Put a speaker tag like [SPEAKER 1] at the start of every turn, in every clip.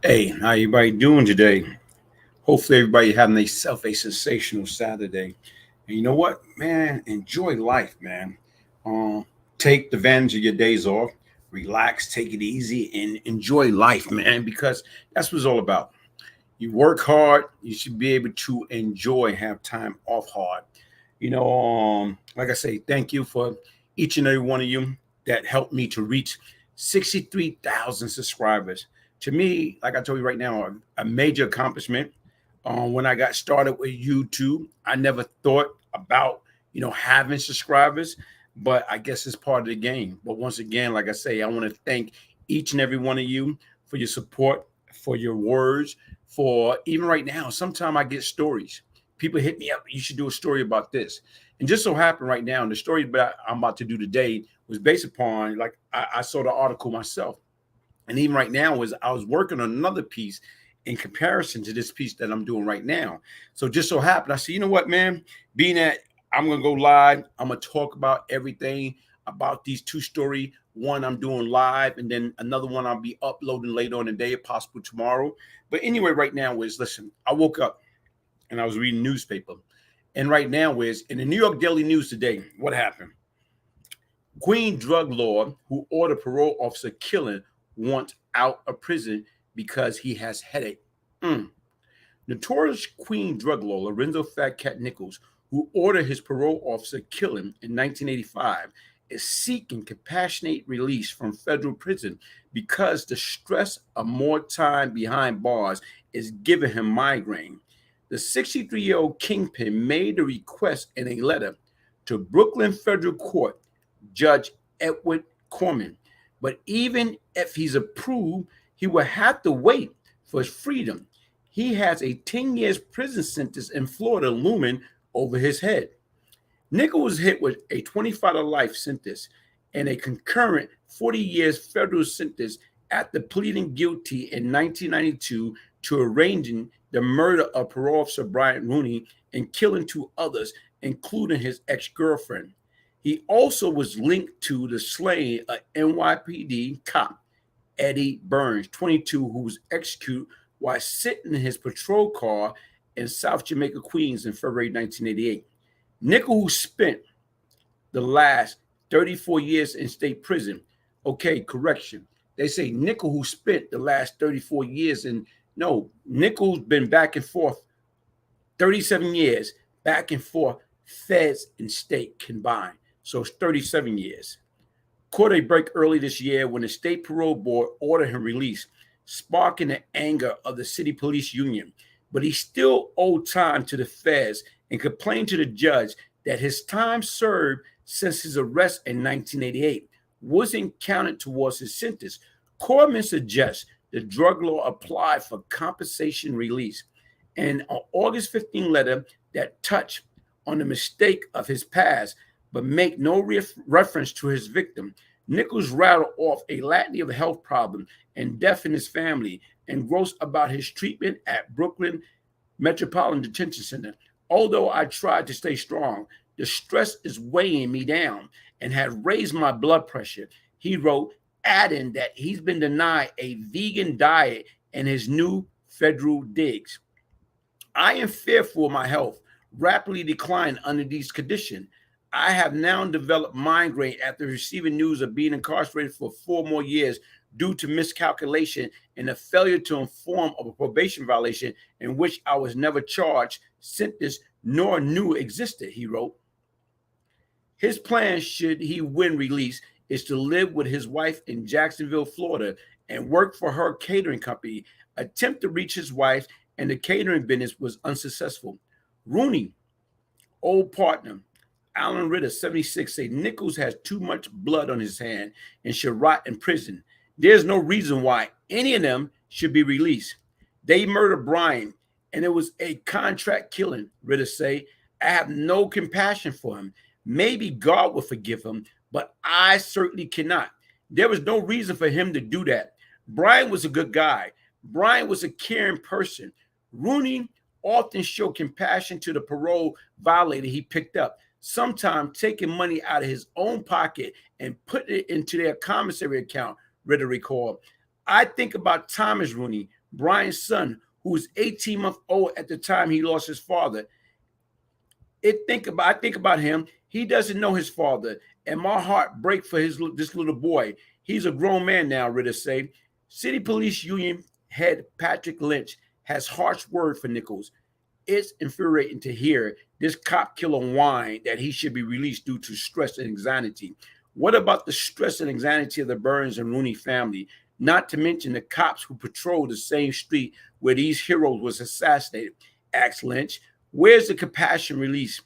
[SPEAKER 1] Hey, how everybody doing today? Hopefully everybody having a sensational Saturday. And you know what, man? Enjoy life, man. Um, take advantage of your days off, relax, take it easy, and enjoy life, man, because that's what it's all about. You work hard, you should be able to enjoy, have time off hard. Like I say, thank you for each and every one of you that helped me to reach 63,000 subscribers. To me, like I told you right now, a major accomplishment. When I got started with YouTube, I never thought about having subscribers, but I guess it's part of the game. But once again, like I say, I want to thank each and every one of you for your support, for your words, for even right now. Sometimes I get stories. People hit me up. You should do a story about this. And just so happened right now, and the story that I'm about to do today was based upon like I saw the article myself. And even right now was I was working on another piece in comparison to this piece that I'm doing right now. So just so happened, I said, you know what, man, being that I'm gonna go live, I'm gonna talk about everything about these two story. One I'm doing live, and then another one I'll be uploading later on in the day, if possible tomorrow. But anyway, right now is listen, I woke up and I was reading newspaper. And right now is in the New York Daily News today, what happened? Queen drug lord who ordered parole officer killing wants out of prison because he has headache. Mm. Notorious Queen drug lord Lorenzo Fat Cat Nichols, who ordered his parole officer killing in 1985, is seeking compassionate release from federal prison because the stress of more time behind bars is giving him migraine. The 63-year-old kingpin made the request in a letter to Brooklyn Federal Court Judge Edward Corman. But even if he's approved, he will have to wait for his freedom. He has a 10 years prison sentence in Florida looming over his head. Nichols was hit with a 25 to life sentence and a concurrent 40 years federal sentence after pleading guilty in 1992 to arranging the murder of parole officer Brian Rooney and killing two others, including his ex-girlfriend. He also was linked to the slaying of NYPD cop Eddie Burns, 22, who was executed while sitting in his patrol car in South Jamaica, Queens in February 1988. Nichols spent the last 34 years in state prison. Okay, correction. They say Nichols who spent the last 34 years in, no, Nichols been back and forth 37 years, back and forth, feds and state combined. So it's 37 years. Caught a break early this year when the state parole board ordered him released, sparking the anger of the city police union. But he still owed time to the feds and complained to the judge that his time served since his arrest in 1988 wasn't counted towards his sentence. Corman suggests the drug law apply for compensation release. And an August 15 letter that touched on the mistake of his past but make no reference to his victim. Nichols rattled off a litany of health problems and death in his family and gross about his treatment at Brooklyn Metropolitan Detention Center. Although I tried to stay strong, the stress is weighing me down and had raised my blood pressure, he wrote, adding that he's been denied a vegan diet in his new federal digs. I am fearful of my health rapidly decline under these conditions. I have now developed migraine after receiving news of being incarcerated for 4 more years due to miscalculation and a failure to inform of a probation violation in which I was never charged, sentenced, nor knew existed, he wrote. His plan, should he win release, is to live with his wife in Jacksonville, Florida, and work for her catering company. Attempt to reach his wife and the catering business was unsuccessful. Rooney, old partner, Alan Ritter, 76, say Nichols has too much blood on his hand and should rot in prison. There's no reason why any of them should be released. They murdered Brian, and it was a contract killing, Ritter say. I have no compassion for him. Maybe God will forgive him, but I certainly cannot. There was no reason for him to do that. Brian was a good guy. Brian was a caring person. Rooney often showed compassion to the parole violator he picked up, sometimes taking money out of his own pocket and putting it into their commissary account, Ritter recalled. I think about Thomas Rooney, Brian's son, who was 18 months old at the time he lost his father. I think about him. He doesn't know his father, and my heart breaks for this little boy. He's a grown man now, Ritter say. City Police Union head Patrick Lynch has harsh word for Nichols. It's infuriating to hear this cop killer whine that he should be released due to stress and anxiety. What about the stress and anxiety of the Burns and Rooney family? Not to mention the cops who patrol the same street where these heroes was assassinated. Asked Lynch, where's the compassion release?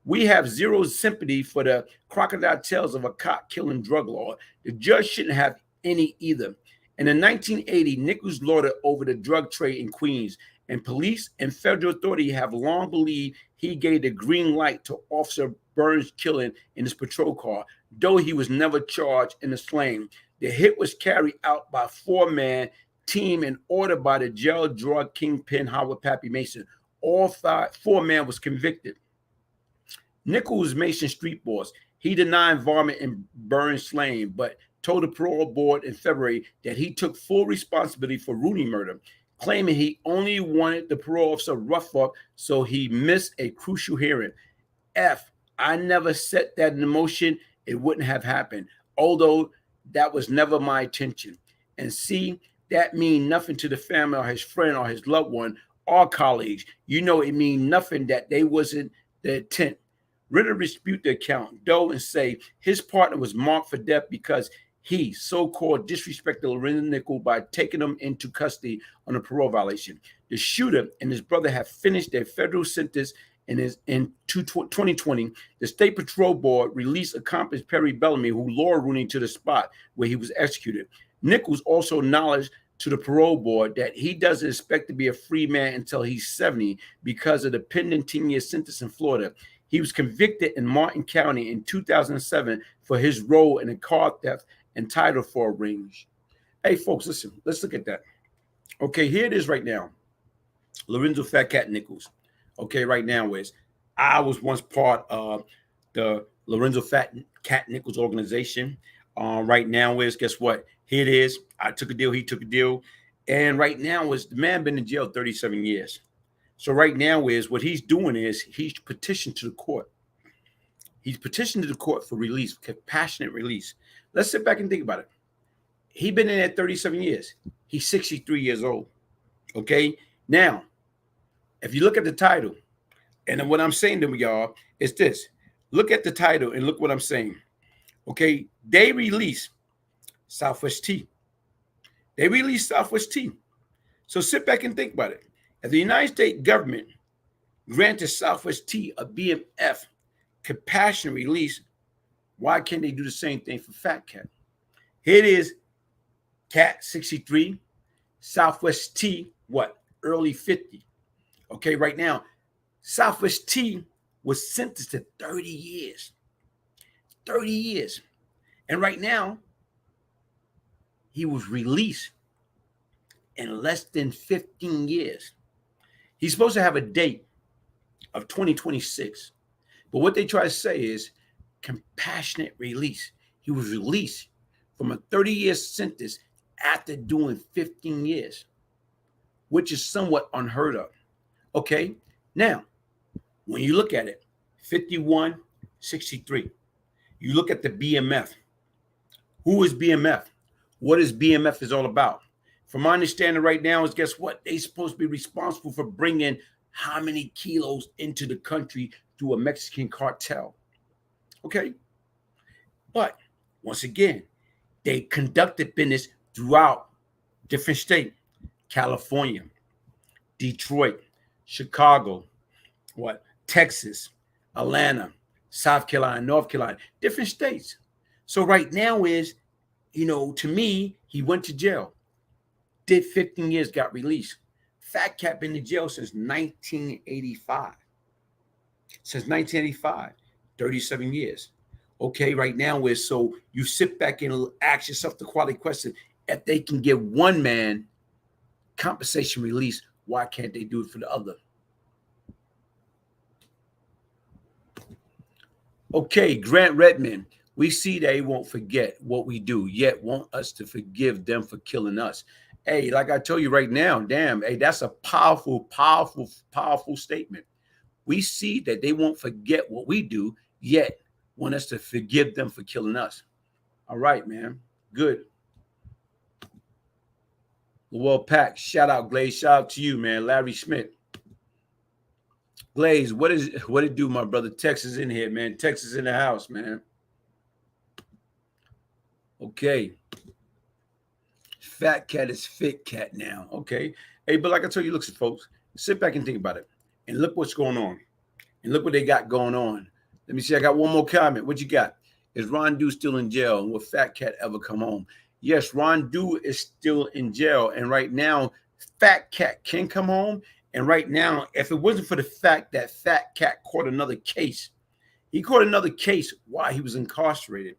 [SPEAKER 1] We have zero sympathy for the crocodile tales of a cop killing drug lord. The judge shouldn't have any either. In the 1980, Nichols lauded over the drug trade in Queens, and police and federal authority have long believed he gave the green light to Officer Burns' killing in his patrol car, though he was never charged in the slaying. The hit was carried out by a four-man team and ordered by the jail drug kingpin Howard Pappy Mason. All four men was convicted. Nichols Mason street boss. He denied involvement in Burns' slaying, but told the parole board in February that he took full responsibility for Rooney murder, claiming he only wanted the parole officer rough up so he missed a crucial hearing. I never set that in motion. It wouldn't have happened, although that was never my intention. And C, that mean nothing to the family or his friend or his loved one or colleagues. You know it mean nothing that they wasn't the intent. Ritter dispute the account, though, and say his partner was marked for death because he so-called disrespected Lorenzo Nichols by taking him into custody on a parole violation. The shooter and his brother have finished their federal sentence in 2020. The State Patrol Board released accomplice Perry Bellamy, who lured Rooney to the spot where he was executed. Nichols also acknowledged to the parole board that he doesn't expect to be a free man until he's 70 because of the pending 10-year sentence in Florida. He was convicted in Martin County in 2007 for his role in a car theft and title for a range. Hey, folks, listen, let's look at that. Okay, here it is right now. Lorenzo Fat Cat Nichols. Okay, right now is I was once part of the Lorenzo Fat Cat Nichols organization. Right now is, guess what? Here it is. I took a deal, he took a deal. And right now is the man been in jail 37 years. So right now is what he's doing is he's petitioned to the court. He's petitioned to the court for release, compassionate release. Let's sit back and think about it. He's been in there 37 years. He's 63 years old. Okay. Now, if you look at the title, and what I'm saying to y'all is this. Look at the title and look what I'm saying. Okay. They release Southwest T. They release Southwest T. So sit back and think about it. If the United States government granted Southwest T a BMF compassionate release, why can't they do the same thing for Fat Cat? Here it is, Cat 63, Southwest T, what? Early 50. Okay, right now, Southwest T was sentenced to 30 years. 30 years. And right now, he was released in less than 15 years. He's supposed to have a date of 2026. But what they try to say is compassionate release. He was released from a 30-year sentence after doing 15 years, which is somewhat unheard of. Okay, now, when you look at it, 51, 63, you look at the BMF. Who is BMF? What is BMF is all about? From my understanding right now is, guess what? They're supposed to be responsible for bringing how many kilos into the country through a Mexican cartel. Okay? But once again, they conducted business throughout different states. California, Detroit, Chicago, Texas, Atlanta, South Carolina, North Carolina, different states. So right now is, to me, he went to jail, did 15 years, got released. Fat Cat been in jail since 1985. Since 1985, 37 years. Okay, right now is, so you sit back and ask yourself the quality question. If they can give one man compensation release, why can't they do it for the other? Okay, Grant Redmond, we see they won't forget what we do, yet want us to forgive them for killing us. Hey, like I told you right now, damn, hey, that's a powerful, powerful, powerful statement. We see that they won't forget what we do, yet want us to forgive them for killing us. All right, man. Good. Well, Pack, shout out, Glaze. Shout out to you, man. Larry Schmidt. Glaze, what it do, my brother? Texas in here, man. Texas in the house, man. Okay. Fat cat is fit cat now. Okay. Hey, but like I told you, look, folks, sit back and think about it. And look what's going on. And look what they got going on. Let me see. I got one more comment. What you got? Is Ron Dew still in jail? And will Fat Cat ever come home? Yes, Ron Dew is still in jail. And right now, Fat Cat can come home. And right now, if it wasn't for the fact that Fat Cat caught another case, he caught another case while he was incarcerated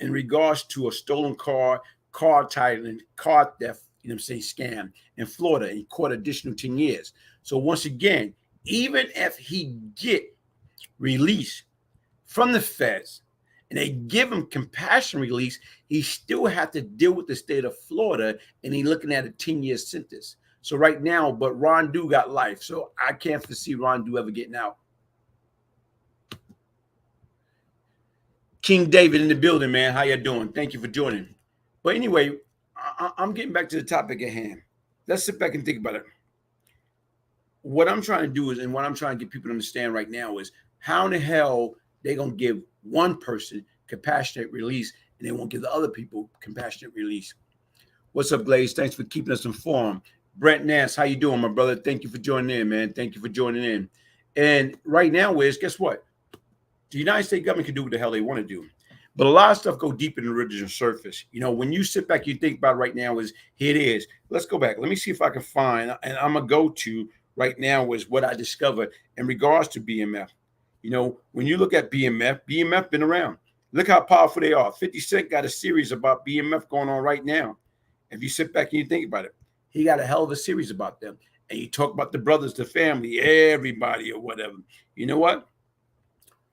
[SPEAKER 1] in regards to a stolen car, car titling, car theft, you know what I'm saying, scam in Florida. And he caught additional 10 years. So once again, even if he get released from the feds and they give him compassion release, he still have to deal with the state of Florida, and he's looking at a 10-year sentence. So right now, but Ron Dew got life. So I can't foresee Ron Dew ever getting out. King David in the building, man. How you doing? Thank you for joining. But anyway, I'm getting back to the topic at hand. Let's sit back and think about it. What I'm trying to do is, and what I'm trying to get people to understand right now is how in the hell they going to give one person compassionate release and they won't give the other people compassionate release. What's up, Glaze? Thanks for keeping us informed. Brent Nance, how you doing, my brother? Thank you for joining in, man. Thank you for joining in. And right now, Wiz, guess what? The United States government can do what the hell they want to do. But a lot of stuff go deeper than the original surface. You know, when you sit back, you think about it right now is, here it is. Let's go back. Let me see if I can find, and I'm going to go to right now is what I discovered in regards to BMF. You know, when you look at BMF been around. Look how powerful they are. 50 Cent got a series about BMF going on right now. If you sit back and you think about it, he got a hell of a series about them. And you talk about the brothers, the family, everybody or whatever. You know what?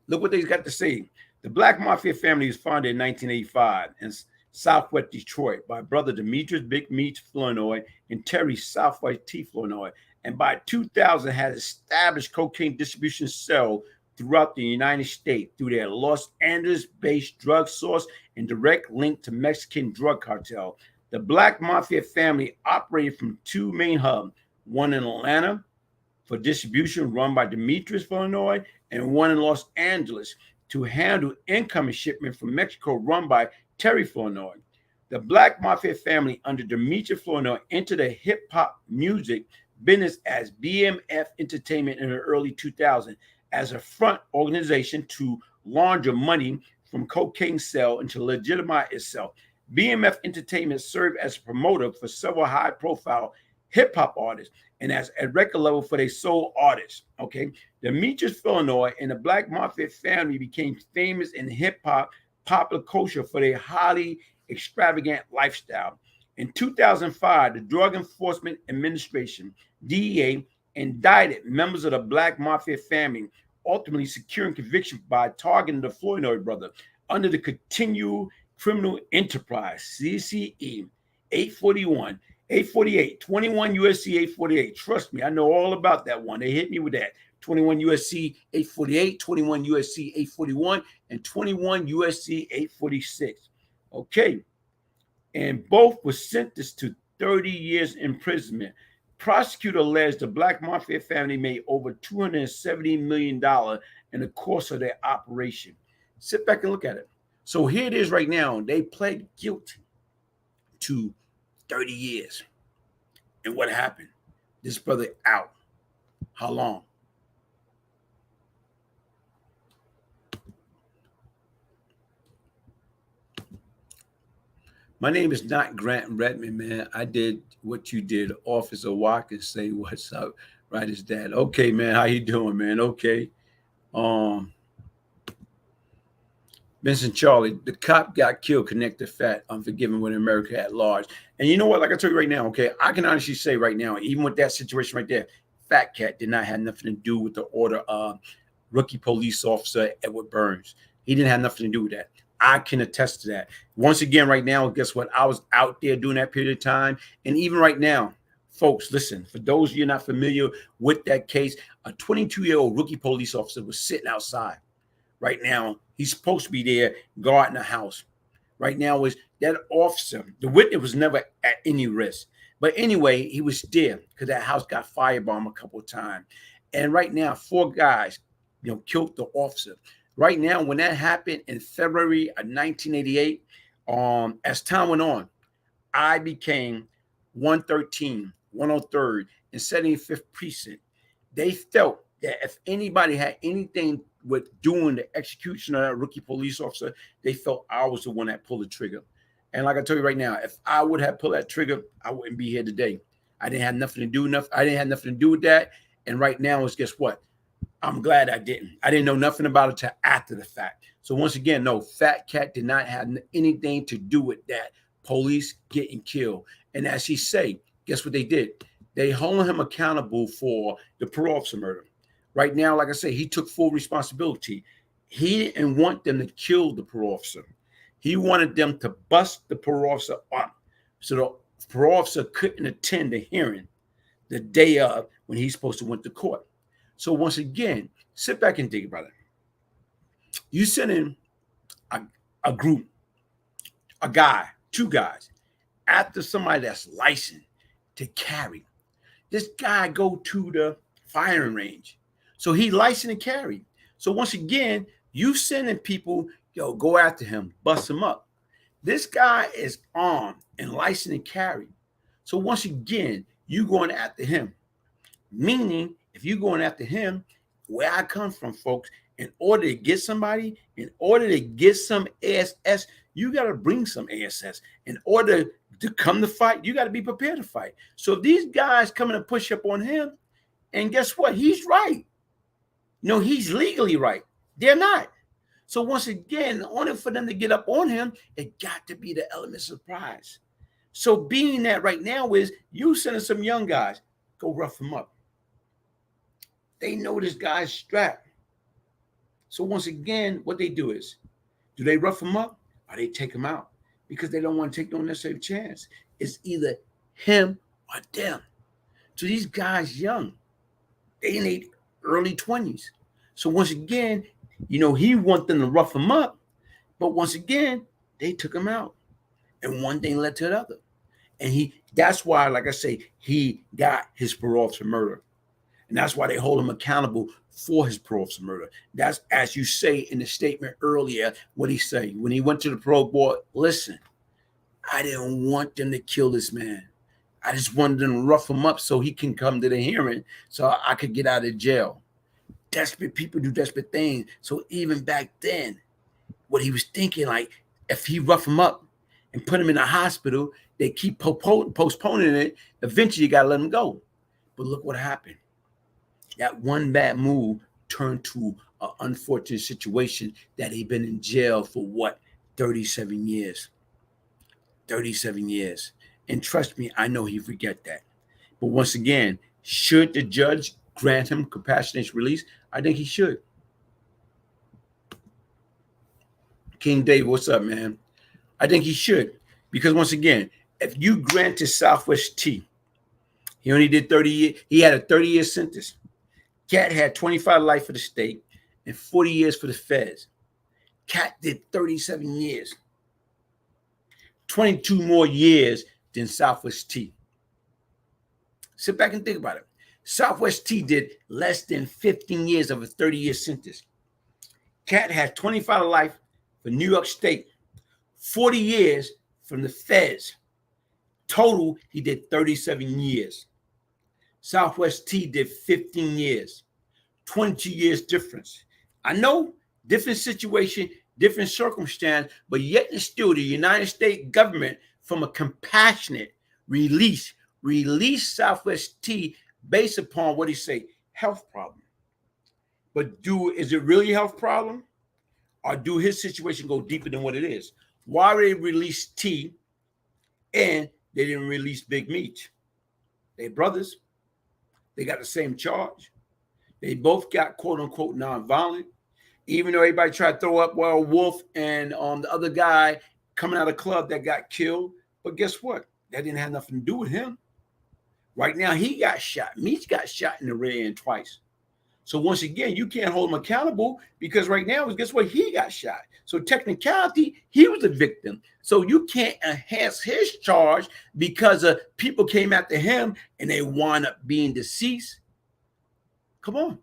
[SPEAKER 1] Look what they got to say. The Black Mafia family was founded in 1985 in Southwest Detroit by brother Demetrius Big Meats Flenoy and Terry Southwest T. Flenoy. And by 2000 had established cocaine distribution cell throughout the United States through their Los Angeles-based drug source and direct link to Mexican drug cartel. The Black Mafia family operated from two main hubs, one in Atlanta for distribution run by Demetrius Flenoy and one in Los Angeles to handle incoming shipment from Mexico run by Terry Flenoy. The Black Mafia family under Demetrius Flenoy entered the hip-hop music business as BMF Entertainment in the early 2000s as a front organization to launder money from cocaine sale and to legitimize itself. BMF Entertainment served as a promoter for several high-profile hip-hop artists and as a record level for their soul artists. Okay, Demetrius Flenoy and the Black Mafia family became famous in hip-hop popular culture for their highly extravagant lifestyle. In 2005, the Drug Enforcement Administration, DEA, indicted members of the Black Mafia family, ultimately securing conviction by targeting the Flenoy brother under the Continued Criminal Enterprise, CCE 841, 848, 21 USC 848. Trust me, I know all about that one. They hit me with that. 21 USC 848, 21 USC 841, and 21 USC 846. Okay. And both were sentenced to 30 years imprisonment. Prosecutor alleged the Black Mafia family made over $270 million in the course of their operation. Sit back and look at it. So here it is right now. They pled guilty to 30 years. And what happened? This brother out. How long? My name is not Grant Redmond, man. I did what you did. Officer Watkins say what's up. Right as that. Okay, man. How you doing, man? Okay. Vincent Charlie, the cop got killed, connected fat, unforgiving with America at large. And you know what? Like I told you right now, okay, I can honestly say right now, even with that situation right there, Fat Cat did not have nothing to do with the order of rookie police officer Edward Burns. He didn't have nothing to do with that. I can attest to that. Once again, right now, guess what? I was out there during that period of time. And even right now, folks, listen, for those of you not familiar with that case, a 22-year-old rookie police officer was sitting outside. Right now, he's supposed to be there guarding the house. Right now, is that officer, the witness was never at any risk. But anyway, he was there because that house got firebombed a couple of times. And right now, 4 guys, killed the officer. Right now, when that happened in February of 1988, as time went on, I became 113, 103rd, and 75th precinct. They felt that if anybody had anything with doing the execution of that rookie police officer, they felt I was the one that pulled the trigger. And like I tell you right now, if I would have pulled that trigger, I wouldn't be here today. I didn't have nothing to do with that. And right now is guess what? I'm glad I didn't. I didn't know nothing about it till after the fact. So once again, no, Fat Cat did not have anything to do with that police getting killed. And as he say, guess what they did? They hold him accountable for the parole officer murder. Right now, like I say, he took full responsibility. He didn't want them to kill the parole officer. He wanted them to bust the parole officer up so the parole officer couldn't attend the hearing the day of when he's supposed to went to court. So once again, sit back and think about it. You send in a group, a guy, 2 guys, after somebody that's licensed to carry. This guy go to the firing range. So he licensed to carry. So once again, you sending people, go after him, bust him up. This guy is armed and licensed to carry. So once again, you going after him. Meaning, if you're going after him, where I come from, folks, in order to get somebody, in order to get some ASS, you got to bring some ASS. In order to come to fight, you got to be prepared to fight. So if these guys coming and push up on him, and guess what? He's right. He's legally right. They're not. So once again, in order for them to get up on him, it got to be the element of surprise. So being that right now is you sending some young guys, go rough him up. They know this guy's strapped. So once again, what they do is, do they rough him up or they take him out? Because they don't want to take no necessary chance. It's either him or them. So these guys young, they in their early 20s. So once again, he want them to rough him up. But once again, they took him out. And one thing led to another. And that's why, like I say, he got his parole for murder. And that's why they hold him accountable for his parole for murder. That's, as you say in the statement earlier, what he said. When he went to the parole board, listen, I didn't want them to kill this man. I just wanted them to rough him up so he can come to the hearing so I could get out of jail. Desperate people do desperate things. So even back then, what he was thinking, like, if he rough him up and put him in a hospital, they keep postponing it. Eventually, you got to let him go. But look what happened. That one bad move turned to an unfortunate situation that he'd been in jail for 37 years. 37 years. And trust me, I know he forget that. But once again, should the judge grant him compassionate release? I think he should. King David, what's up, man? I think he should. Because once again, if you granted Southwest T, he only did 30 years. He had a 30-year sentence. Cat had 25 life for the state and 40 years for the feds. Cat did 37 years. 22 more years than Southwest T. Sit back and think about it. Southwest T did less than 15 years of a 30-year sentence. Cat had 25 life for New York State, 40 years from the feds. Total, he did 37 years. Southwest T did 15 years, 22 years difference. I know, different situation, different circumstance, but yet and still the United States government, from a compassionate release Southwest T based upon what he say, health problem. But is it really a health problem? Or do his situation go deeper than what it is? Why did they release T and they didn't release Big Meech? They brothers. They got the same charge. They both got quote unquote nonviolent. Even though everybody tried to throw up, well, Wolf and the other guy coming out of the club that got killed. But guess what? That didn't have nothing to do with him. Right now, he got shot. Meech got shot in the rear end twice. So once again, you can't hold him accountable because right now, guess what? He got shot. So technicality, he was a victim. So you can't enhance his charge because people came after him and they wound up being deceased. Come on.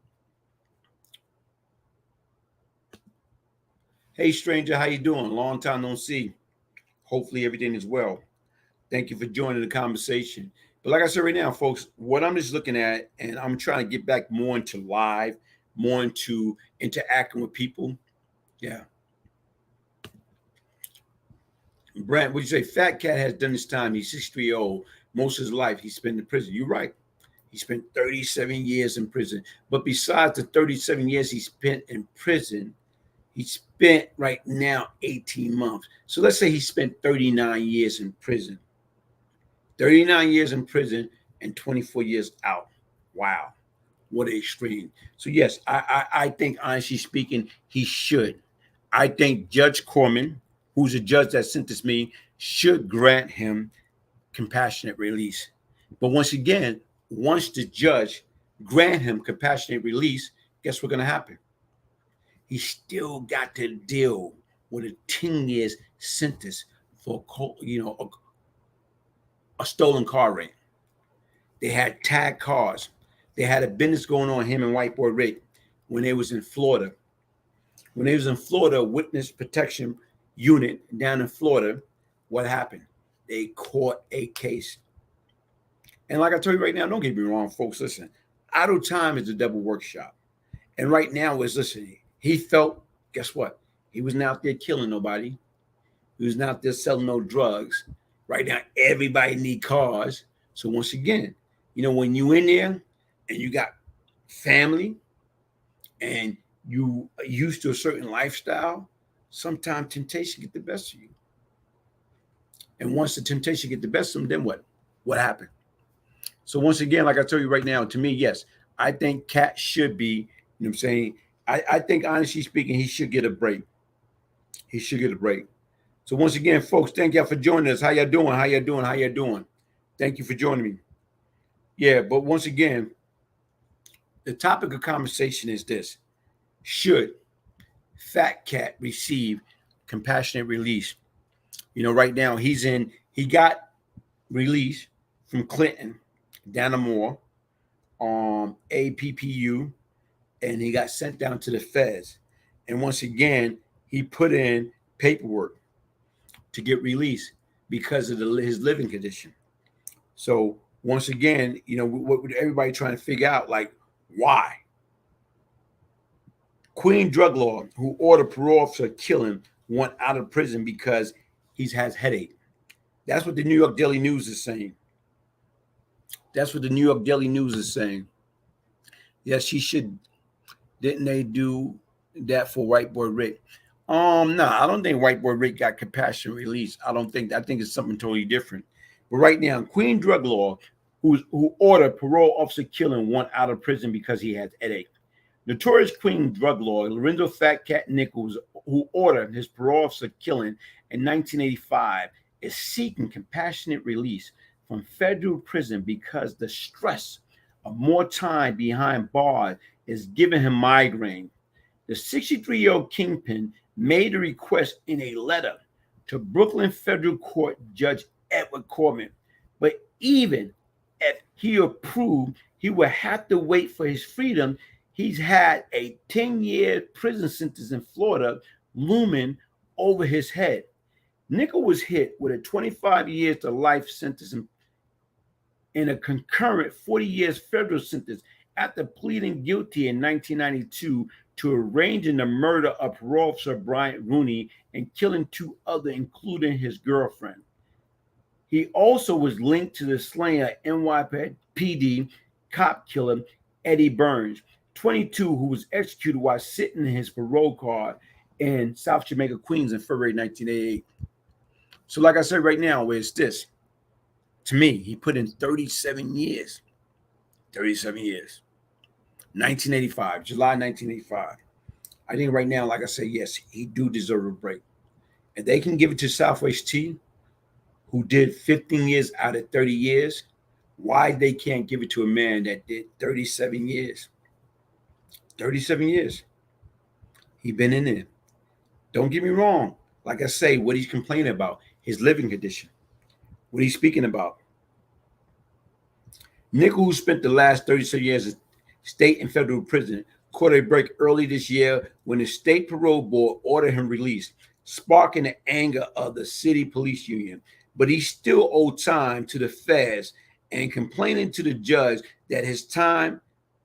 [SPEAKER 1] Hey, stranger, how you doing? Long time no see. Hopefully everything is well. Thank you for joining the conversation. But like I said right now, folks, what I'm just looking at, and I'm trying to get back more into live, more into interacting with people. Yeah. Brent, would you say Fat Cat has done his time? He's 63 years old. Most of his life he spent in prison. You're right. He spent 37 years in prison. But besides the 37 years he spent in prison, he spent right now 18 months. So let's say he spent 39 years in prison. 39 years in prison and 24 years out. Wow. What an extreme. So yes, I think, honestly speaking, he should. I think Judge Corman, who's a judge that sentenced me, should grant him compassionate release. But once again, once the judge grant him compassionate release, guess what's going to happen? He still got to deal with a 10 years sentence for, a stolen car wreck. They had tag cars. They had a business going on, him and White Boy Rick, when they was in Florida. When they was in Florida, witness protection unit down in Florida, what happened? They caught a case. And like I told you right now, don't get me wrong, folks, listen, idle time is the devil workshop. And right now is, listen, he felt, guess what? He wasn't out there killing nobody. He was not out there selling no drugs. Right now, everybody need cars. So once again, when you in there and you got family and you are used to a certain lifestyle, sometimes temptation get the best of you. And once the temptation get the best of them, then what? What happened? So once again, like I told you right now, to me, yes, I think Cat should be, you know what I'm saying? I think, honestly speaking, he should get a break. He should get a break. So once again, folks, thank y'all for joining us. How y'all doing? How y'all doing? How y'all doing? Thank you for joining me. Yeah, but once again, the topic of conversation is this. Should Fat Cat receive compassionate release? Right now he got released from Clinton, Danamore, APPU, and he got sent down to the feds. And once again, he put in paperwork to get released because of his living condition. So once again, what would everybody trying to figure out, like, why? Queen drug law, who ordered parole officer to kill him, went out of prison because he has headache. That's what the New York Daily News is saying. That's what the New York Daily News is saying. Yes, he should. Didn't they do that for White Boy Rick? No, I don't think White Boy Rick got compassionate release. I think it's something totally different. But right now, Queen drug law, who ordered parole officer killing, went out of prison because he had headache. Notorious Queen drug law, Lorenzo Fat Cat Nichols, who ordered his parole officer killing in 1985, is seeking compassionate release from federal prison because the stress of more time behind bars is giving him migraine. The 63-year-old kingpin made a request in a letter to Brooklyn Federal Court Judge Edward Corbin, but even if he approved, he would have to wait for his freedom. He's had a 10-year prison sentence in Florida looming over his head. Nichols was hit with a 25 years to life sentence in a concurrent 40 years federal sentence after pleading guilty in 1992 to arranging the murder of parole officer Bryant Rooney and killing two others, including his girlfriend. He also was linked to the slaying of NYPD cop killer Eddie Burns, 22, who was executed while sitting in his parole car in South Jamaica, Queens in February 1988. So like I said right now, it's this. To me, he put in 37 years. 37 years. 1985, July 1985. I think right now, like I said, yes, he do deserve a break. If they can give it to Southwest T, who did 15 years out of 30 years, why they can't give it to a man that did 37 years? 37 years. He been in there. Don't get me wrong. Like I say, what he's complaining about, his living condition, what he's speaking about. Nichols spent the last 37 years as state and federal prison, caught a break early this year when the state parole board ordered him released, sparking the anger of the city police union. But he still owed time to the feds and complaining to the judge that his time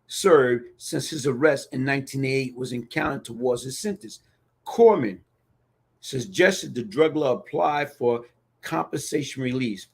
[SPEAKER 1] served since his arrest in 1988 was encountered towards his sentence. Corman suggested the drug law apply for compensation release.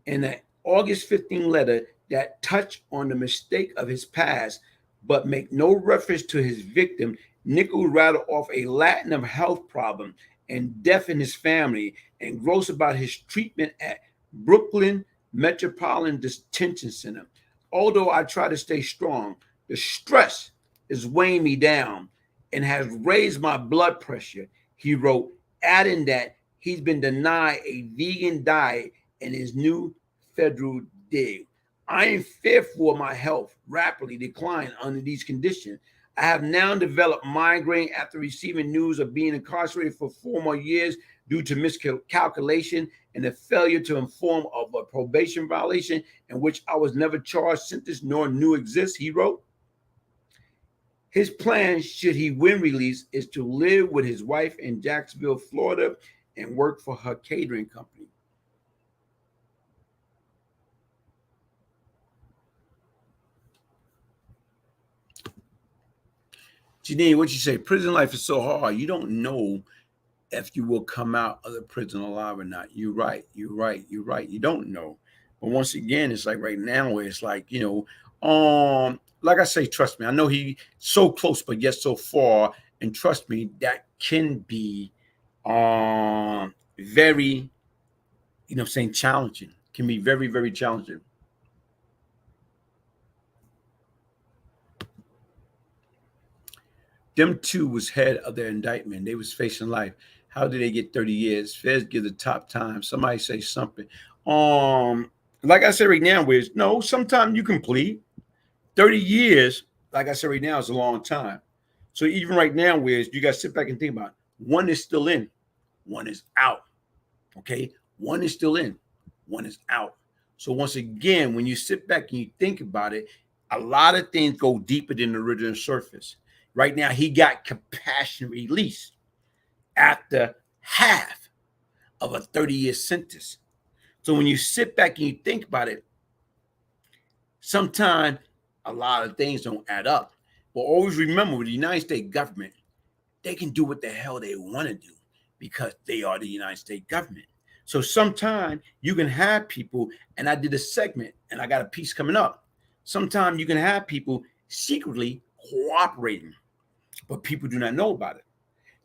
[SPEAKER 1] In an August 15 letter that touched on the mistake of his past, but make no reference to his victim, Nichols rattled off a Latin of health problem and death in his family and gross about his treatment at Brooklyn Metropolitan Detention Center. Although I try to stay strong, the stress is weighing me down and has raised my blood pressure, he wrote, adding that he's been denied a vegan diet in his new federal dig. I am fearful of my health rapidly decline under these conditions. I have now developed migraine after receiving news of being incarcerated for 4 more years due to miscalculation and the failure to inform of a probation violation in which I was never charged, sentenced, nor knew exists, he wrote. His plan, should he win release, is to live with his wife in Jacksonville, Florida, and work for her catering company. Janine, what you say? Prison life is so hard. You don't know if you will come out of the prison alive or not. You're right. You're right. You're right. You don't know. But once again, it's like right now, it's like, like I say, trust me. I know he's so close, but yet so far. And trust me, that can be very, challenging. Can be very, very challenging. Them two was head of their indictment. They was facing life. How did they get 30 years? Feds give the top time. Somebody say something. Like I said right now, Wiz, no, sometimes you can plead. 30 years, like I said right now, is a long time. So even right now, Wiz, you got to sit back and think about it. One is still in, one is out. Okay? One is still in, one is out. So once again, when you sit back and you think about it, a lot of things go deeper than the original surface. Right now, he got compassion release after half of a 30-year sentence. So when you sit back and you think about it, sometimes a lot of things don't add up. But always remember, with the United States government, they can do what the hell they want to do because they are the United States government. So sometimes you can have people, and I did a segment, and I got a piece coming up. Sometimes you can have people secretly cooperating, but people do not know about it.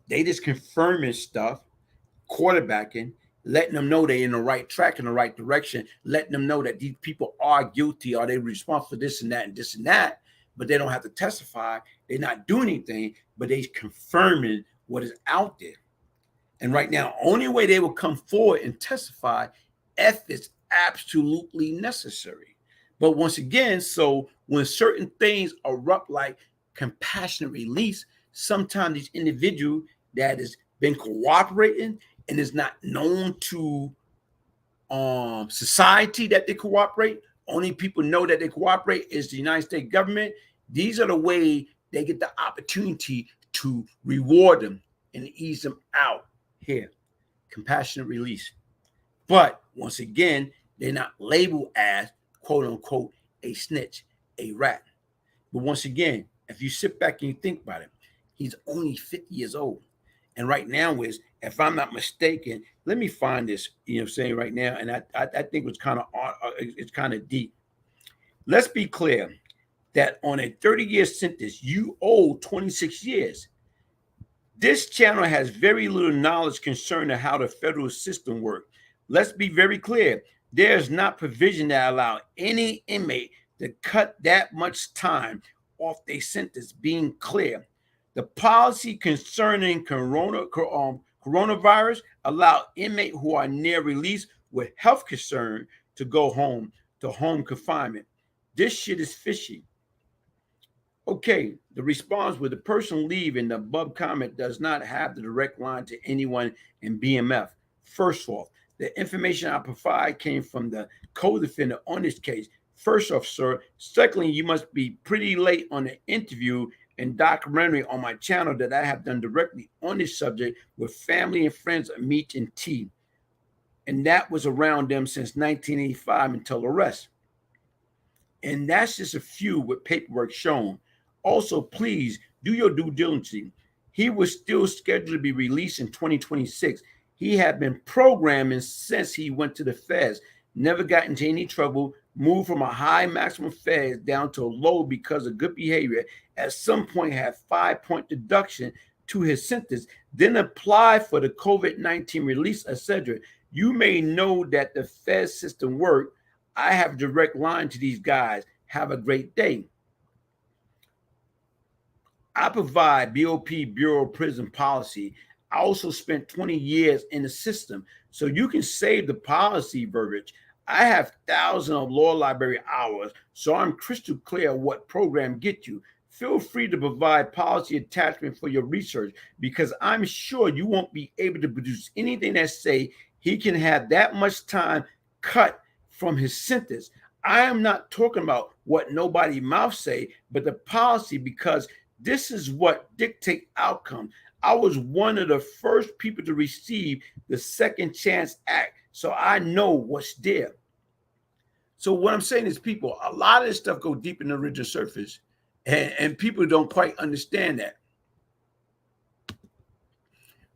[SPEAKER 1] They just confirming stuff, quarterbacking, letting them know they're in the right track, in the right direction, letting them know that these people are guilty, are they responsible for this and that and this and that, but they don't have to testify. They're not doing anything, but they're confirming what is out there. And right now, only way they will come forward and testify if it's absolutely necessary. But once again, so when certain things erupt like compassionate release, sometimes these individuals that has been cooperating and is not known to society that they cooperate, only people know that they cooperate is the United States government. These are the way they get the opportunity to reward them and ease them out here. Compassionate release. But once again, they're not labeled as quote unquote a snitch, a rat. But once again, if you sit back and you think about it, he's only 50 years old. And right now is, if I'm not mistaken, let me find this, saying right now. And I think it's kind of deep. Let's be clear that on a 30-year sentence, you owe 26 years. This channel has very little knowledge concerning how the federal system works. Let's be very clear. There is not provision that allow any inmate to cut that much time off their sentence, being clear. The policy concerning coronavirus allow inmates who are near release with health concern to go home to home confinement. This shit is fishy. Okay, the response with the person leaving the above comment does not have the direct line to anyone in BMF. First off, the information I provide came from the co-defendant on this case. First off, sir. Secondly, you must be pretty late on the interview and documentary on my channel that I have done directly on this subject with family and friends of Meat and Tea. And that was around them since 1985 until arrest. And that's just a few with paperwork shown. Also, please do your due diligence. He was still scheduled to be released in 2026. He had been programming since he went to the feds, never got into any trouble, moved from a high maximum feds down to a low because of good behavior. At some point had 5-point deduction to his sentence, then applied for the COVID-19 release, etc. You may know that the fed system worked. I have a direct line to these guys. Have a great day. I provide BOP, Bureau of Prison Policy. I also spent 20 years in the system, so you can save the policy verbiage. I have thousands of law library hours, so I'm crystal clear what program get you. Feel free to provide policy attachment for your research, because I'm sure you won't be able to produce anything that say he can have that much time cut from his sentence. I am not talking about what nobody mouth say, but the policy, because this is what dictate outcome. I was one of the first people to receive the Second Chance Act, so I know what's there. So what I'm saying is, people, a lot of this stuff go deep in the original surface, and people don't quite understand that.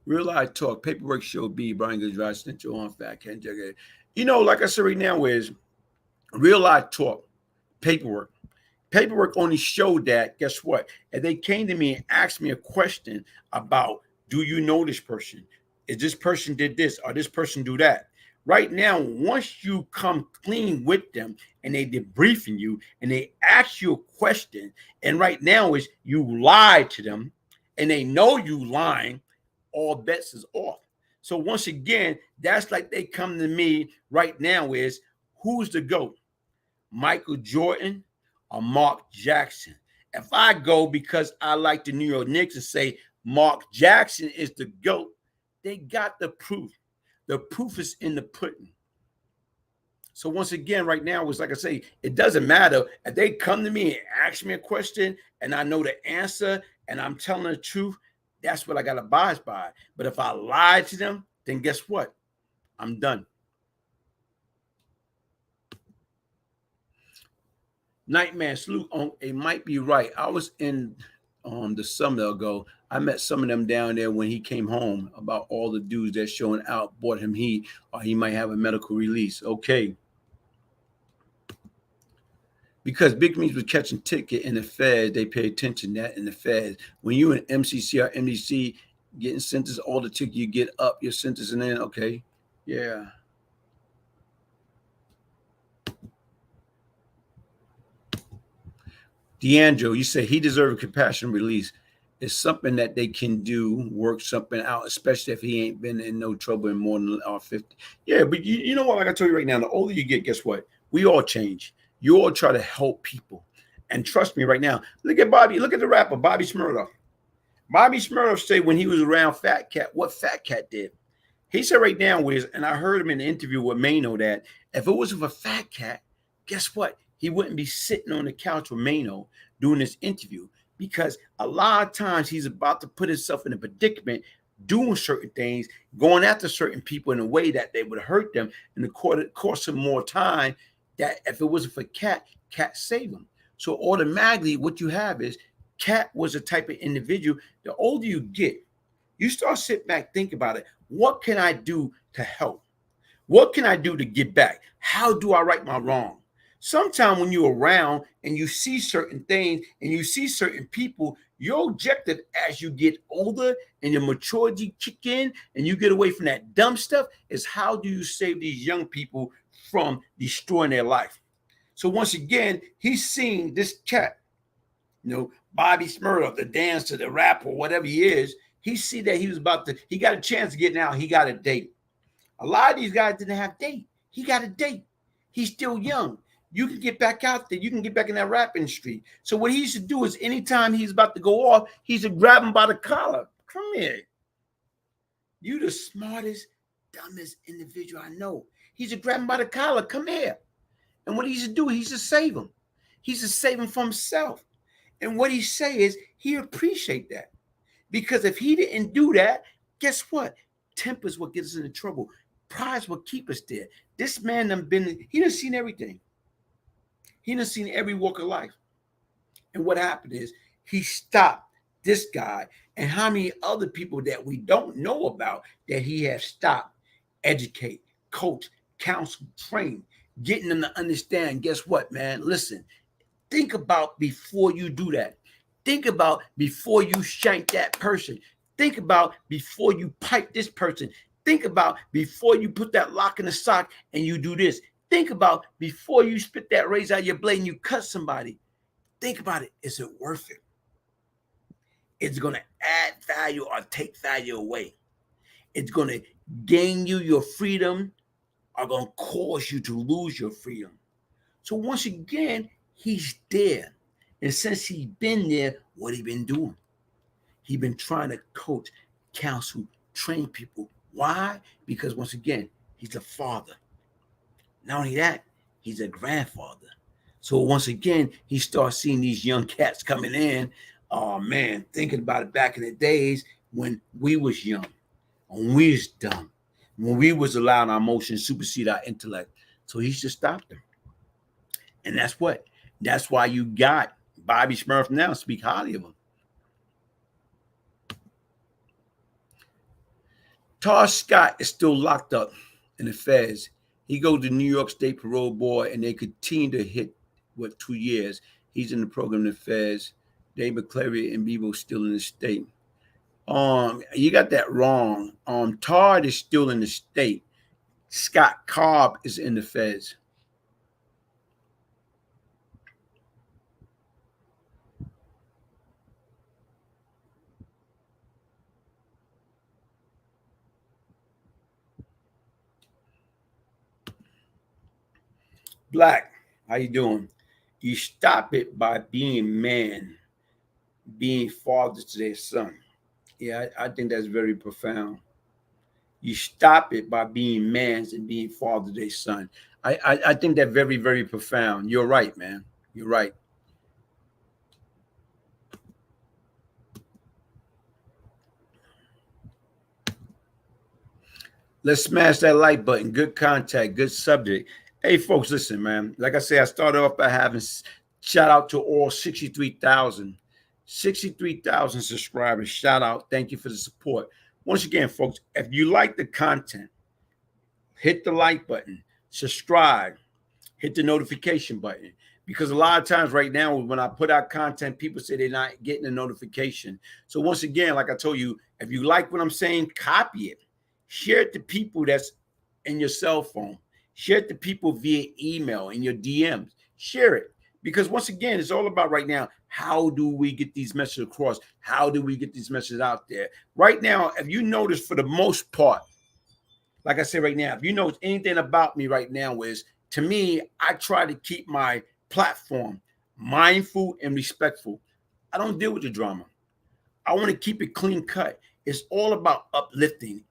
[SPEAKER 1] Real Life Talk, Paperwork Show B, Brian Goodrich, Central on Fat Cat Nichols. You know, like I said right now, is Real Life Talk, paperwork. Paperwork only showed that, guess what? If they came to me and asked me a question about, do you know this person? Is this person did this or this person do that? Right now, once you come clean with them and they debriefing you and they ask you a question, and right now is you lied to them and they know you lying, all bets is off. So once again, that's like they come to me right now is, who's the GOAT? Michael Jordan or Mark Jackson? If I go because I like the New York Knicks and say Mark Jackson is the GOAT, they got the proof. The proof is in the pudding. So once again, right now, it's like I say, it doesn't matter if they come to me and ask me a question and I know the answer and I'm telling the truth, that's what I got to abide by. But if I lie to them, then guess what? I'm done. Nightman Salute, it might be right. I was in the summer ago. I met some of them down there when he came home about all the dudes that's showing out, bought him heat, or he might have a medical release. Okay. Because big means was catching ticket in the feds, they pay attention to that in the feds. When you in MCC or MDC getting sentenced, all the ticket you get up your sentence, and then okay, yeah. D'Angelo, you say he deserves a compassion release. It's something that they can do, work something out, especially if he ain't been in no trouble in more than 50. Yeah, but you know what? Like I told you right now, the older you get, guess what? We all change. You all try to help people. And trust me right now, look at Bobby. Look at the rapper, Bobby Shmurda. Bobby Shmurda said when he was around Fat Cat, what Fat Cat did. He said right now, Wiz, and I heard him in the interview with Mano, that if it wasn't for Fat Cat, guess what? He wouldn't be sitting on the couch with Mano doing this interview, because a lot of times he's about to put himself in a predicament, doing certain things, going after certain people in a way that they would hurt them in the course of more time, that if it wasn't for Cat saved him. So automatically what you have is Cat was a type of individual. The older you get, you start sitting back, think about it. What can I do to help? What can I do to get back? How do I right my wrong? Sometimes when you're around and you see certain things and you see certain people, your objective as you get older and your maturity kick in and you get away from that dumb stuff is, how do you save these young people from destroying their life? So once again, he's seeing this Cat Bobby Smurf, the dancer, the rapper, whatever he is, he see that he got a chance of getting out. He got a date. A lot of these guys didn't have date. He got a date. He's still young. You can get back out there. You can get back in that rap industry. So what he used to do is anytime he's about to go off, he used to grab him by the collar. Come here. You the smartest, dumbest individual I know. He used to grab him by the collar. Come here. And what he used to do, he used to save him. He used to save him from himself. And what he say is he appreciate that. Because if he didn't do that, guess what? Temper is what gets us into trouble. Pride is what keep us there. This man he done seen everything. He done seen every walk of life. And what happened is he stopped this guy and how many other people that we don't know about that he has stopped, educate, coach, counsel, train, getting them to understand. Guess what, man? Listen, think about before you do that. Think about before you shank that person. Think about before you pipe this person. Think about before you put that lock in the sock and you do this. Think about before you spit that razor out your blade and you cut somebody. Think about it. Is it worth it? It's going to add value or take value away. It's going to gain you your freedom or going to cause you to lose your freedom. So once again, he's there. And since he's been there, what he been doing? He been trying to coach, counsel, train people. Why? Because once again, he's a father. Not only that, he's a grandfather. So once again, he starts seeing these young cats coming in. Oh man, thinking about it back in the days when we was young, when we was dumb, when we was allowing our emotions supersede our intellect. So he should stop them. And that's why you got Bobby Smurf now speak highly of him. Tar Scott is still locked up in the feds. He goes to New York State parole board, and they continue to hit 2 years. He's in the program in the feds. Dave McCleary and Bebo still in the state. You got that wrong. Todd is still in the state. Scott Cobb is in the feds. Black, how you doing? You stop it by being man, being father to their son. Yeah, I think that's very profound. You stop it by being man and being father to their son. I think that very, very profound. You're right, man. You're right. Let's smash that like button. Good contact, good subject. Hey, folks, listen, man. Like I said, I started off by having shout out to all 63,000 subscribers. Shout out. Thank you for the support. Once again, folks, if you like the content, hit the like button, subscribe, hit the notification button. Because a lot of times right now, when I put out content, people say they're not getting a notification. So once again, like I told you, if you like what I'm saying, copy it. Share it to people that's in your cell phone. Share it to people via email in your DMs. Share it. Because once again, it's all about right now, how do we get these messages across? How do we get these messages out there? Right now, if you notice, for the most part, like I said right now, if you know anything about me right now is, to me, I try to keep my platform mindful and respectful. I don't deal with the drama. I want to keep it clean cut. It's all about uplifting,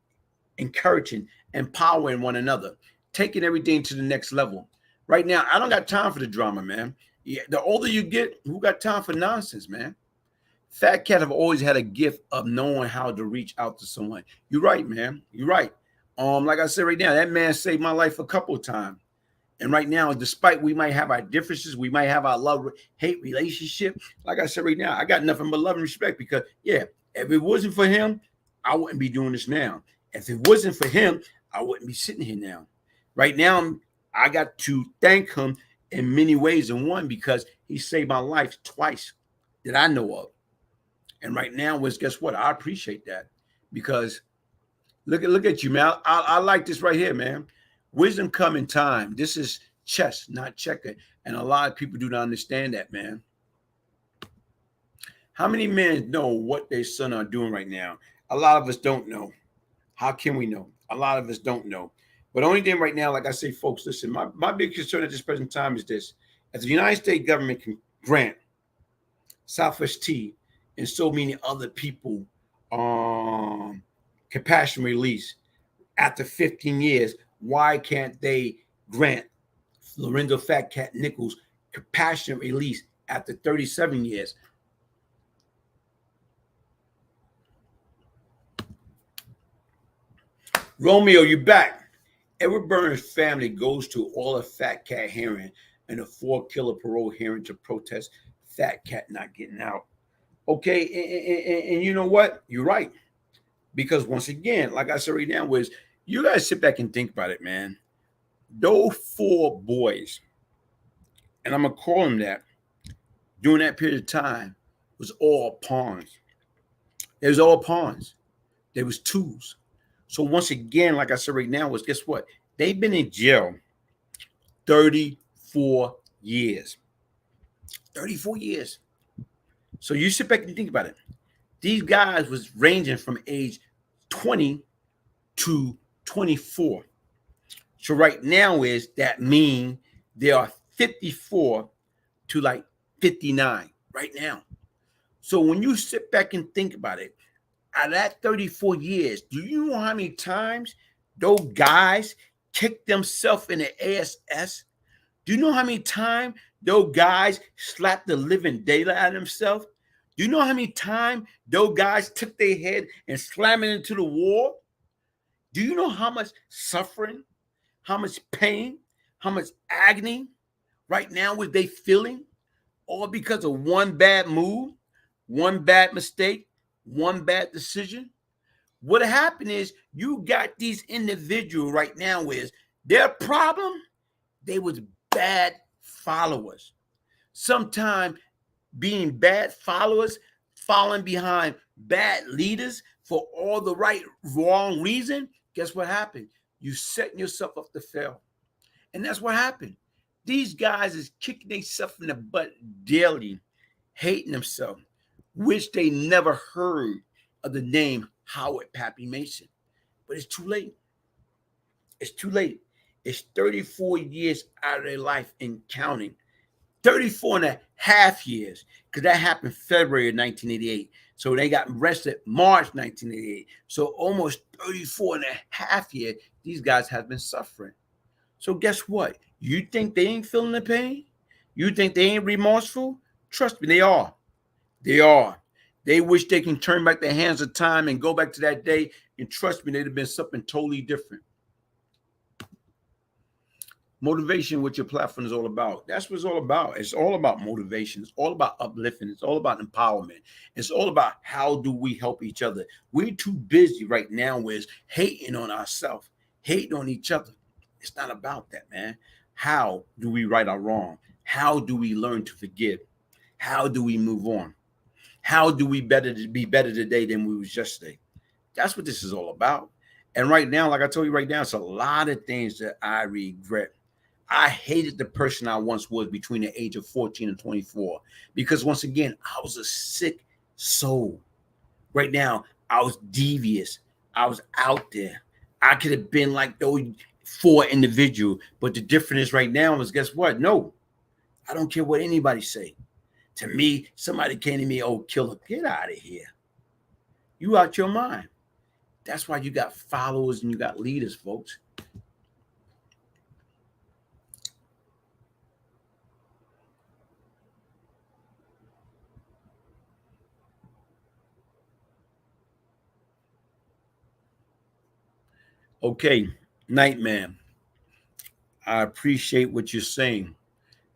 [SPEAKER 1] encouraging, empowering one another, taking everything to the next level. Right now, I don't got time for the drama, man. Yeah, the older you get, who got time for nonsense, man? Fat Cat have always had a gift of knowing how to reach out to someone. You're right, man. You're right. Like I said right now, that man saved my life a couple of times. And right now, despite we might have our differences, we might have our love-hate relationship. Like I said right now, I got nothing but love and respect because, yeah, if it wasn't for him, I wouldn't be doing this now. If it wasn't for him, I wouldn't be sitting here now. Right now, I got to thank him in many ways. And one, because he saved my life twice that I know of. And right now, guess what? I appreciate that because look at you, man. I like this right here, man. Wisdom come in time. This is chess, not checker. And a lot of people do not understand that, man. How many men know what their son are doing right now? A lot of us don't know. How can we know? A lot of us don't know. But only thing right now, like I say, folks, listen, my big concern at this present time is this. If the United States government can grant Southwest T and so many other people compassion release after 15 years, why can't they grant Lorenzo Fat Cat Nichols compassionate release after 37 years? Romeo, you back. Edward Burns' family goes to all a Fat Cat hearing and a 4-killer parole hearing to protest Fat Cat not getting out. Okay, and you know what? You're right. Because once again, like I said right now, was you guys sit back and think about it, man. Those 4 boys, and I'm gonna call them that, during that period of time, was all pawns. It was all pawns. There was twos. So once again, like I said right now, was guess what? They've been in jail 34 years. 34 years. So you sit back and think about it. These guys was ranging from age 20 to 24. So right now is that mean they are 54 to like 59 right now. So when you sit back and think about it, out of that 34 years, do you know how many times those guys kicked themselves in the ASS? Do you know how many times those guys slapped the living daylight out of themselves? Do you know how many times those guys took their head and slammed it into the wall? Do you know how much suffering, how much pain, how much agony right now was they feeling? All because of one bad move, one bad mistake, one bad decision? What happened is you got these individuals right now is their problem, they was bad followers. Sometimes being bad followers, following behind bad leaders for all the right, wrong reason, guess what happened? You setting yourself up to fail. And that's what happened. These guys is kicking themselves in the butt daily, hating themselves, wish they never heard of the name Howard Pappy Mason. But it's too late. It's too late. It's 34 years out of their life and counting. 34 and a half years, because that happened February of 1988. So they got arrested March 1988. So almost 34 and a half years, these guys have been suffering. So guess what? You think they ain't feeling the pain? You think they ain't remorseful? Trust me, they are. They are. They wish they can turn back the hands of time and go back to that day. And trust me, they'd have been something totally different. Motivation, what your platform is all about. That's what it's all about. It's all about motivation. It's all about uplifting. It's all about empowerment. It's all about how do we help each other. We're too busy right now with hating on ourselves, hating on each other. It's not about that, man. How do we right our wrong? How do we learn to forgive? How do we move on? How do we be better today than we was yesterday? That's what this is all about. And right now, like I told you right now, it's a lot of things that I regret. I hated the person I once was between the age of 14 and 24 because once again, I was a sick soul. Right now, I was devious. I was out there. I could have been like those 4 individuals, but the difference is right now is guess what? No, I don't care what anybody say. To me, somebody came to me, oh, killer, get out of here. You out your mind. That's why you got followers and you got leaders, folks. Okay, Nightman, I appreciate what you're saying.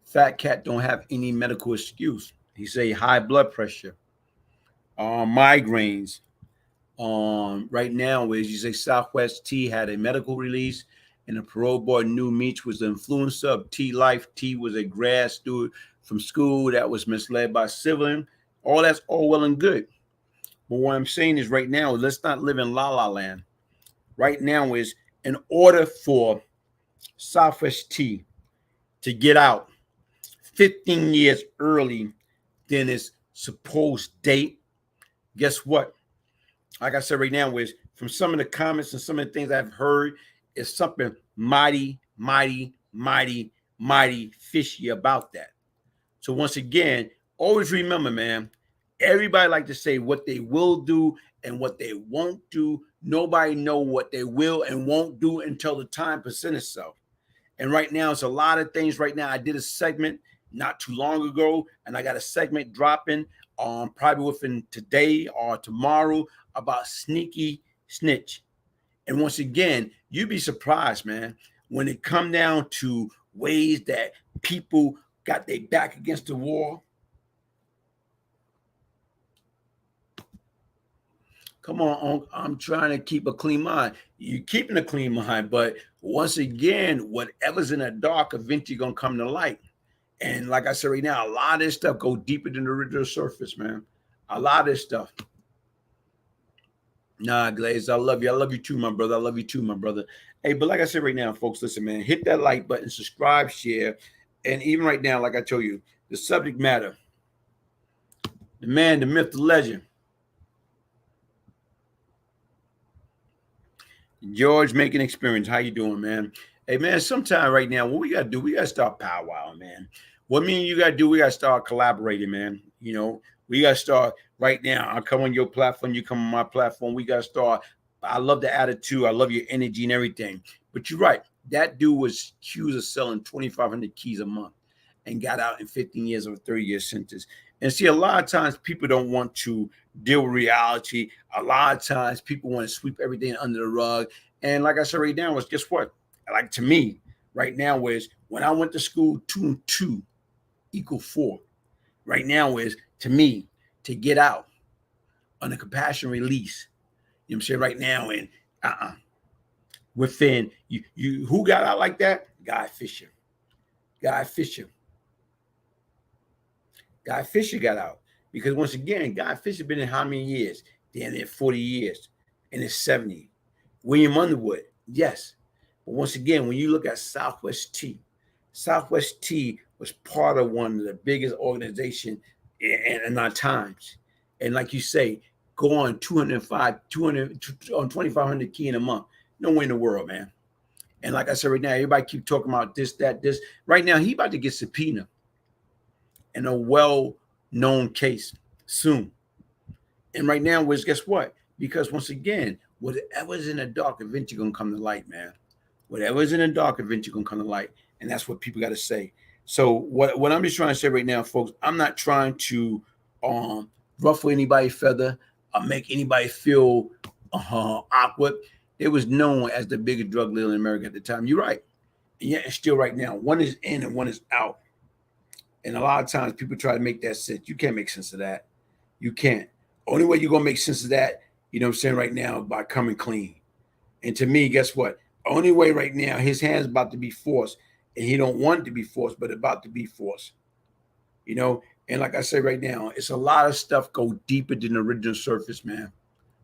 [SPEAKER 1] Fat Cat don't have any medical excuse. He say high blood pressure, migraines. Right now, as you say, Southwest T had a medical release, and the parole board knew Meach was the influencer of T Life. T was a grad student from school that was misled by civilian. All that's all well and good. But what I'm saying is right now, let's not live in la la land. Right now is in order for Southwest T to get out 15 years early than his supposed date. Guess what? Like I said right now, is from some of the comments and some of the things I've heard, is something mighty, mighty, mighty, mighty fishy about that. So once again, always remember, man, everybody like to say what they will do and what they won't do. Nobody know what they will and won't do until the time presents itself. And right now, it's a lot of things. Right now, I did a segment not too long ago, and I got a segment dropping probably within today or tomorrow about sneaky snitch. And once again, you'd be surprised, man, when it come down to ways that people got their back against the wall. Come on, I'm trying to keep a clean mind. You're keeping a clean mind, but once again, whatever's in the dark eventually gonna come to light. And like I said right now, a lot of this stuff go deeper than the original surface, man. A lot of this stuff. Nah, Glaze, I love you. I love you too, my brother. I love you too, my brother. Hey, but like I said right now, folks, listen, man, hit that like button, subscribe, share. And even right now, like I told you, the subject matter, the man, the myth, the legend, George Making Experience. How you doing, man? Hey, man, sometime right now, what we got to do, we got to start powwowing, man. What me and you got to do, we got to start collaborating, man. You know, we got to start right now. I come on your platform, you come on my platform. We got to start. I love the attitude. I love your energy and everything. But you're right. That dude was accused of selling 2,500 keys a month and got out in 15 years of a 30-year sentence. And see, a lot of times people don't want to deal with reality. A lot of times people want to sweep everything under the rug. And like I said right now, was guess what? Like to me, right now is when I went to school, 2 and 2 equal 4. Right now is to me to get out on a compassion release. You know what I'm saying? Right now, and within you who got out like that? Guy Fisher. Guy Fisher got out. Because once again, Guy Fisher been in how many years? Damn near 40 years. In his 70s. William Underwood, yes. But once again, when you look at Southwest T was part of one of the biggest organizations in our times. And like you say, go on 2,500 key in a month. No way in the world, man. And like I said right now, everybody keep talking about this, that, this. Right now, he about to get subpoenaed in a well-known case soon. And right now, guess what? Because once again, whatever's in the dark eventually gonna come to light, man. Whatever's in the dark eventually gonna come to light. And that's what people got to say. So what I'm just trying to say right now, folks, I'm not trying to ruffle anybody's feather or make anybody feel awkward. It was known as the biggest drug dealer in America at the time. You're right. And yet it's still right now. One is in and one is out. And a lot of times people try to make that sense. You can't make sense of that. You can't. Only way you're going to make sense of that, you know what I'm saying, right now, by coming clean. And to me, guess what? Only way right now, his hand's about to be forced. And he don't want it to be forced, but about to be forced. You know? And like I said right now, it's a lot of stuff go deeper than the original surface, man.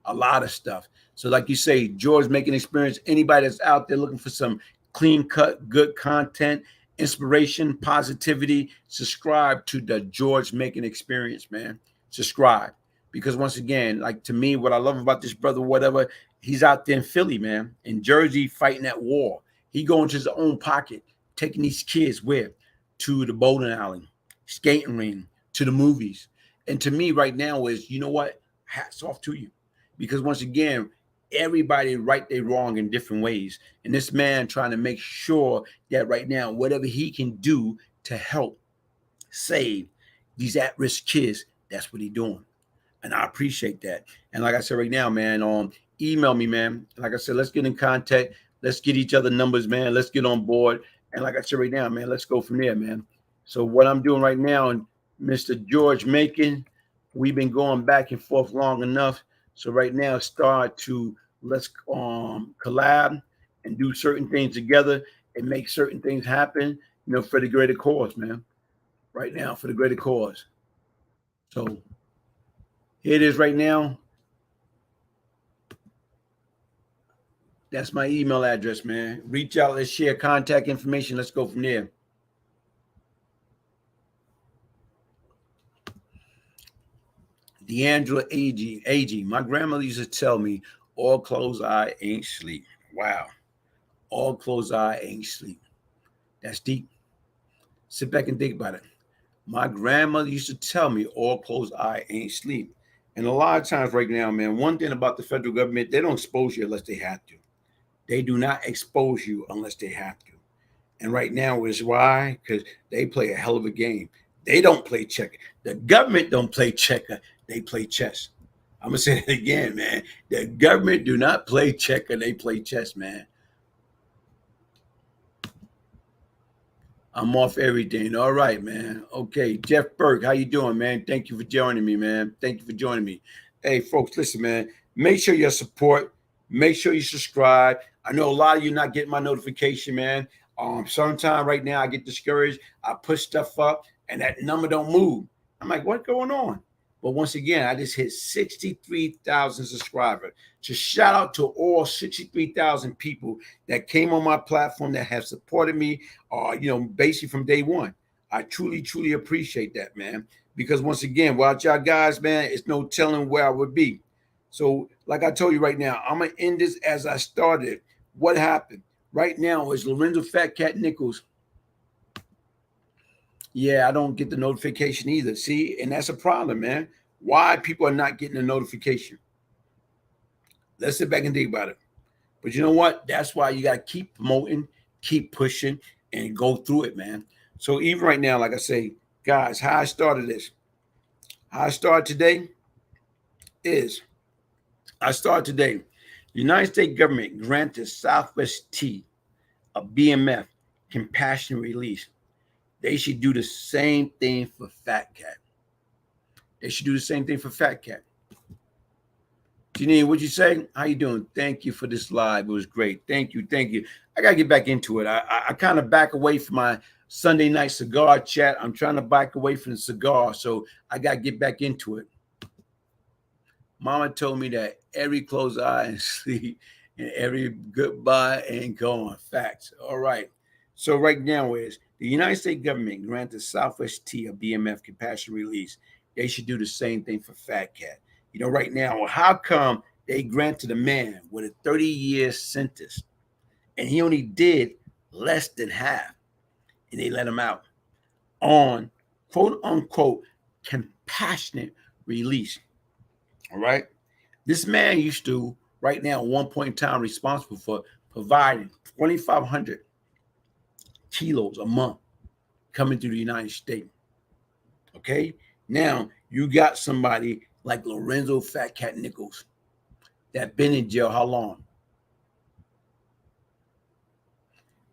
[SPEAKER 1] A lot of stuff. So like you say, George Making Experience, anybody that's out there looking for some clean cut, good content, inspiration, positivity, subscribe to the George Making Experience, man. Subscribe. Because once again, like to me, what I love about this brother, whatever, he's out there in Philly, man, in Jersey fighting that war. He going to his own pocket, taking these kids where? To the bowling alley, skating ring, to the movies. And to me right now is, you know what? Hats off to you. Because once again, everybody right their wrong in different ways. And this man trying to make sure that right now, whatever he can do to help save these at-risk kids, that's what he's doing. And I appreciate that. And like I said right now, man, email me, man. Like I said, let's get in contact. Let's get each other numbers, man. Let's get on board. And like I said right now, man, let's go from there, man. So what I'm doing right now, and Mr. George Making, we've been going back and forth long enough. So right now, let's collab and do certain things together and make certain things happen, you know, for the greater cause, man. Right now, for the greater cause. So here it is right now. That's my email address, man. Reach out. Let's share contact information. Let's go from there. D'Angela AG. My grandmother used to tell me, all closed eye ain't sleep. Wow. All closed eye ain't sleep. That's deep. Sit back and think about it. My grandmother used to tell me, all closed eye ain't sleep. And a lot of times right now, man, one thing about the federal government, they don't expose you unless they have to. They do not expose you unless they have to. And right now is why? Because they play a hell of a game. They don't play checker. The government don't play checker. They play chess. I'm gonna say it again, man. The government do not play checker. They play chess, man. I'm off everything. All right, man. Okay, Jeff Burke, how you doing, man? Thank you for joining me, man. Thank you for joining me. Hey, folks, listen, man. Make sure you support. Make sure you subscribe. I know a lot of you not getting my notification, man. Sometime right now I get discouraged. I push stuff up, and that number don't move. I'm like, what's going on? But once again, I just hit 63,000 subscribers. So shout out to all 63,000 people that came on my platform that have supported me, basically from day one. I truly, truly appreciate that, man. Because once again, without y'all guys, man, it's no telling where I would be. So, like I told you right now, I'm gonna end this as I started. What happened? Right now is Lorenzo Fat Cat Nichols. Yeah, I don't get the notification either. See, and that's a problem, man. Why people are not getting the notification? Let's sit back and think about it. But you know what? That's why you got to keep promoting, keep pushing, and go through it, man. So even right now, like I say, guys, how I started this, how I started today is the United States government granted Southwest T a BMF, compassion release. They should do the same thing for Fat Cat. They should do the same thing for Fat Cat. Janine, what'd you say? How you doing? Thank you for this live. It was great. Thank you. I got to get back into it. I kind of back away from my Sunday night cigar chat. I'm trying to back away from the cigar, so I got to get back into it. Mama told me that every closed eye and sleep and every goodbye ain't gone. Facts. All right. So right now is the United States government granted Southwest T a BMF compassion release. They should do the same thing for Fat Cat. You know, right now, well, how come they granted a man with a 30-year sentence and he only did less than half and they let him out on quote unquote compassionate release? All right. This man used to, right now, at one point in time, responsible for providing 2,500 kilos a month coming to the United States. Okay. Now you got somebody like Lorenzo Fat Cat Nichols that been in jail how long?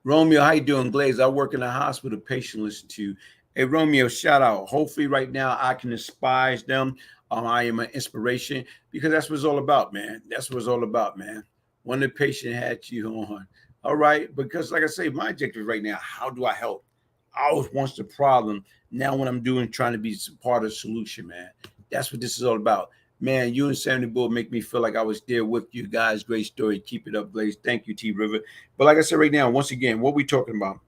[SPEAKER 1] Romeo, how you doing? Glaze, I work in a hospital. Patient listen to you. Hey, Romeo, shout out. Hopefully right now I can inspire them. I am an inspiration because that's what it's all about, man. That's what it's all about, man. When the patient had you on. All right. Because like I say, my objective right now, how do I help? I always want the problem. Now what I'm doing, trying to be part of the solution, man. That's what this is all about. Man, you and Sandy Bull make me feel like I was there with you guys. Great story. Keep it up, Blaze. Thank you, T River. But like I said right now, once again, what we talking about?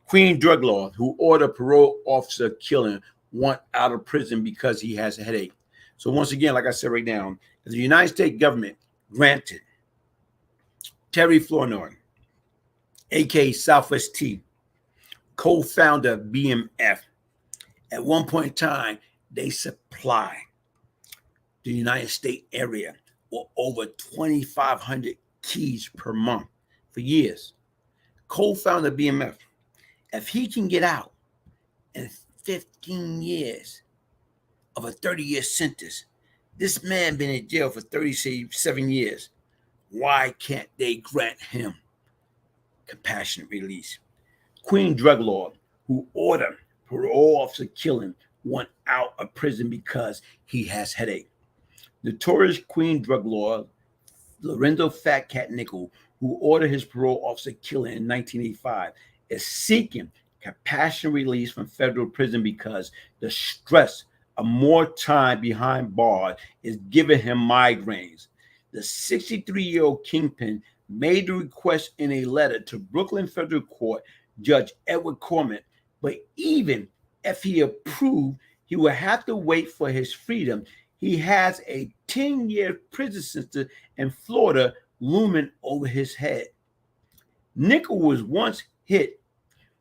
[SPEAKER 1] Queen drug lord who ordered parole officer killing want out of prison because he has a headache. So once again, like I said right now, the United States government granted Terry Flenoy, aka Southwest T, co-founder of BMF. At one point in time, they supply the United States area with over 2,500 keys per month for years. Co-founder of BMF. If he can get out in 15 years of a 30-year sentence, this man been in jail for 37 years. Why can't they grant him compassionate release? Queen drug lord who ordered parole officer killing want out of prison because he has headache. Notorious Queen drug lord Lorenzo Fat Cat Nichols, who ordered his parole officer killing in 1985, is seeking compassionate release from federal prison because the stress of more time behind bars is giving him migraines. The 63-year-old kingpin made the request in a letter to Brooklyn Federal Court Judge Edward Corman, but even if he approved, he would have to wait for his freedom. he has a 10-year prison sentence in Florida looming over his head. Nichols was once hit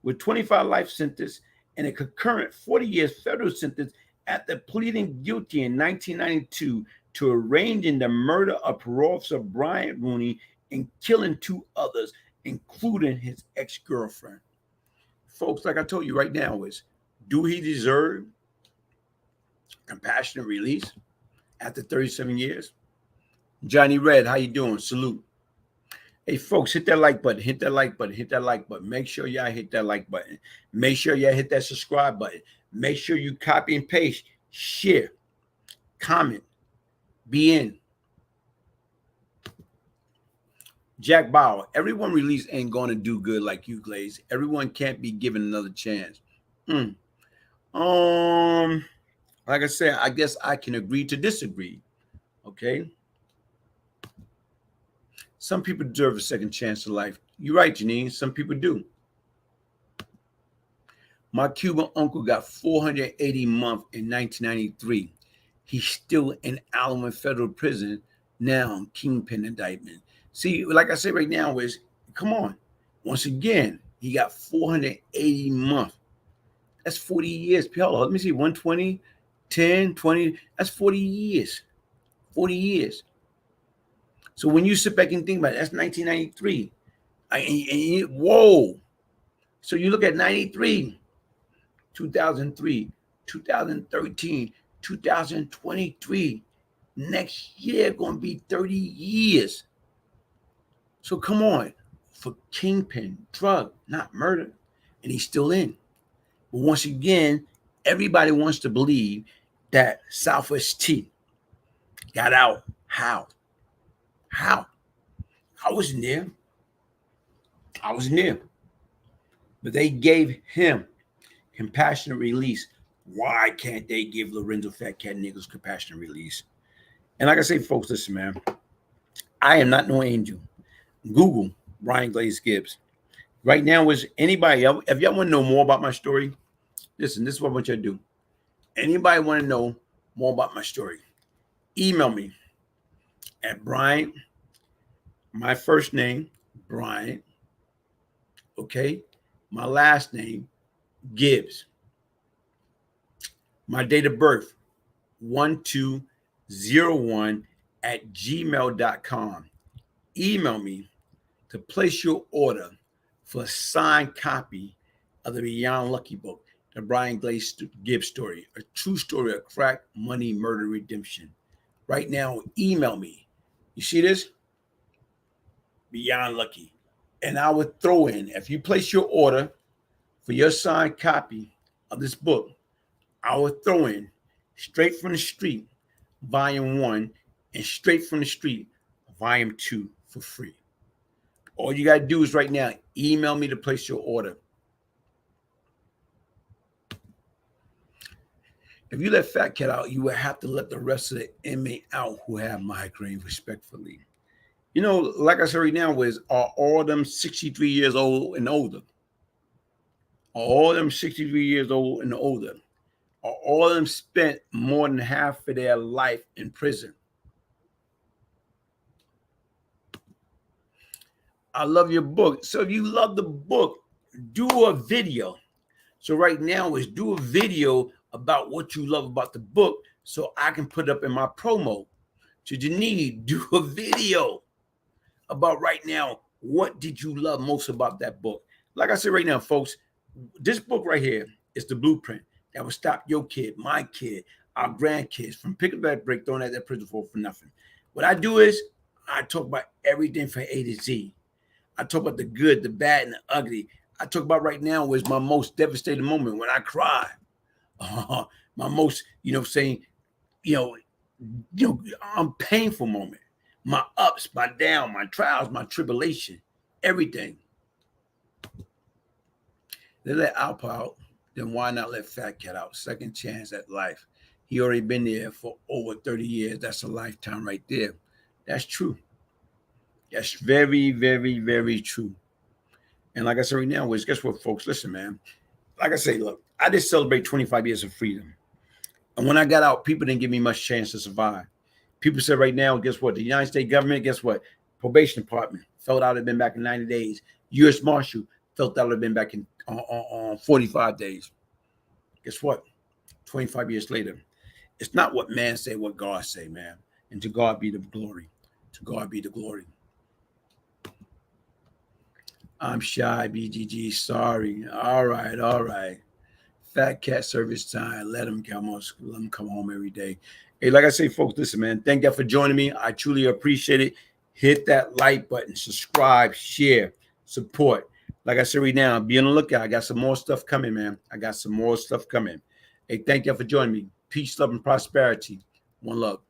[SPEAKER 1] with 25 life sentence and a concurrent 40 years federal sentence after pleading guilty in 1992 to arranging the murder of parole officer Brian Rooney and killing 2 others, including his ex-girlfriend. Folks, like I told you right now, do he deserve compassionate release after 37 years? Johnny Red, how you doing? Salute. Hey, folks, hit that like button, hit that like button, hit that like button. Make sure y'all hit that like button. Make sure y'all hit that subscribe button. Make sure you copy and paste, share, comment, be in. Jack Bauer, everyone released ain't going to do good like you, Glaze. Everyone can't be given another chance. Like I said, I guess I can agree to disagree. Okay. Some people deserve a second chance in life. You're right, Janine. Some people do. My Cuban uncle got 480 months in 1993. He's still in Alamo federal prison now on kingpin indictment. See, like I said right now, come on. Once again, he got 480 months. That's 40 years. Hold on, let me see, 120, 10, 20. That's 40 years. 40 years. So when you sit back and think about it, that's 1993. Whoa. So you look at 93, 2003, 2013, 2023. Next year going to be 30 years. So come on. For kingpin, drug, not murder. And he's still in. But once again, everybody wants to believe that Southwest T got out. How? I wasn't there. But they gave him compassionate release. Why can't they give Lorenzo Fat Cat Nichols compassionate release? And like I say, folks, listen, man. I am not no angel. Google Brian Glaze Gibbs. Right now, if y'all want to know more about my story, listen, this is what I want you to do. Anybody want to know more about my story, email me at Brian, my first name, Brian, okay, my last name, Gibbs, my date of birth, 1201 at gmail.com. Email me to place your order for a signed copy of the Beyond Lucky book, the Brian Glaze Gibbs story, a true story of crack, money, murder, redemption. Right now, email me. You see this? Beyond Lucky. And I would throw in, if you place your order for your signed copy of this book, I would throw in Straight from the Street, Volume 1, and Straight from the Street, Volume 2 for free. All you got to do is right now, email me to place your order. If you let Fat Cat out, you will have to let the rest of the inmate out who have migraine respectfully. You know, like I said right now, are all them 63 years old and older? Are all them 63 years old and older? Are all of them spent more than half of their life in prison? I love your book. So if you love the book, do a video. So right now is do a video about what you love about the book so I can put it up in my promo. So you need do a video about right now, what did you love most about that book? Like I said right now, folks, this book right here is the blueprint that will stop your kid, my kid, our grandkids from picking up that brick, throwing at that prison for nothing. What I do is I talk about everything from A to Z. I talk about the good, the bad, and the ugly. I talk about right now was my most devastating moment when I cry. My most, painful moment. My ups, my down, my trials, my tribulation, everything. They let Alpo out, then why not let Fat Cat out? Second chance at life. He already been there for over 30 years. That's a lifetime right there. That's true. That's very, very, very true. And like I said right now, guess what, folks? Listen, man. Like I say, look, I just celebrate 25 years of freedom. And when I got out, people didn't give me much chance to survive. People said right now, guess what? The United States government, guess what? Probation department felt out had been back in 90 days. U.S. Marshal felt out had been back in 45 days. Guess what? 25 years later, it's not what man say, what God say, man. And to God be the glory. To God be the glory. I'm shy, BGG. Sorry. All right, all right. Fat cat service time. Let him come on. Let him come home every day. Hey, like I say, folks, listen, man. Thank you for joining me. I truly appreciate it. Hit that like button, subscribe, share, support. Like I said right now, be on the lookout. I got some more stuff coming, man. I got some more stuff coming. Hey, thank you for joining me. Peace, love, and prosperity. One love.